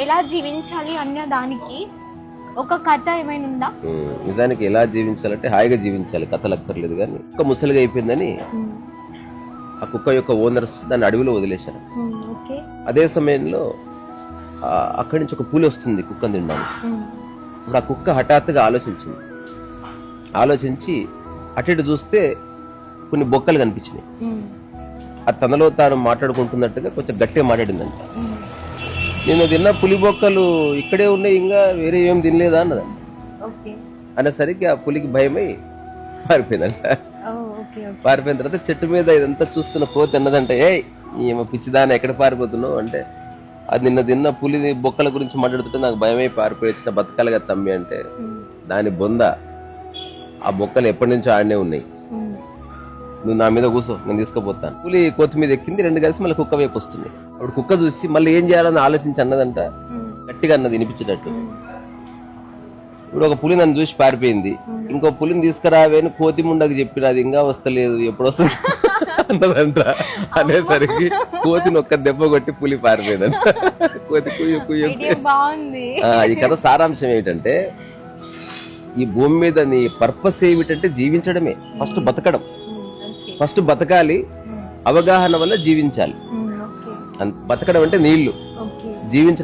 ఎలా జీవించాలి అన్న దానికి ఒక కథ ఏమైనా ఉందా? నిజానికి ఎలా జీవించాలంటే హాయిగా జీవించాలి, కథలు అక్కర్లేదు. కానీ కుక్క ముసలిగా అయిపోయిందని ఆ కుక్క యొక్క ఓనర్స్ దాన్ని అడవిలో వదిలేశారు. అదే సమయంలో అక్కడి నుంచి ఒక పులి వస్తుంది కుక్కను తినడానికి. ఇప్పుడు ఆ కుక్క హఠాత్తుగా ఆలోచించి అటు ఇటు చూస్తే కొన్ని బొక్కలు కనిపించినాయి. అది తనలో తాను మాట్లాడుకుంటున్నట్టుగా కొంచెం గట్టిగా మాట్లాడిందంట. నేను తిన్న పులి బొక్కలు ఇక్కడే ఉన్నాయి, ఇంకా వేరే ఏం తినలేదా అన్నదంట. అనేసరికి ఆ పులికి భయమై పారిపోయిందంట. పారిపోయిన తర్వాత చెట్టు మీద ఇదంతా చూస్తున్న కోతి అన్నదంట, ఏమో పిచ్చిదాన్ని ఎక్కడ పారిపోతున్నావు అంటే, అది నిన్న తిన్న పులి బొక్కల గురించి మాట్లాడుతుంటే నాకు భయమై పారిపోయి బతకాలి కదా తమ్మి అంటే, దాని బొంద ఆ బొక్కలు ఎప్పటి నుంచో ఆడనే ఉన్నాయి, నువ్వు నా మీద కూర్చో నేను తీసుకుపోతాను. పులి కోతి మీద ఎక్కింది, రెండు కలిసి మళ్ళీ కుక్క వైపు వస్తుంది. అప్పుడు కుక్క చూసి మళ్ళీ ఏం చేయాలని ఆలోచించి అన్నదంట, గట్టిగా అన్నది వినిపించేటట్టు, ఇప్పుడు ఒక పులి నన్ను చూసి పారిపోయింది, ఇంకో పులిని తీసుకురావే అని కోతి ముండకు చెప్పిన, అది ఇంకా వస్తలేదు, ఎప్పుడు వస్తుంది అన్నదంట. అనేసరికి కోతిని ఒక్క దెబ్బ కొట్టి పులి పారిపోయిందంట. కోతి కుయ్య కుయ్య. ఈ కథ సారాంశం ఏమిటంటే, ఈ భూమి మీద నీ పర్పస్ ఏమిటంటే జీవించడమే, ఫస్ట్ బతకడం, ఫస్ట్ బతకాలి, అవగాహన వల్ల జీవించాలి. బతకడం అంటే నీళ్లు, జీవించడం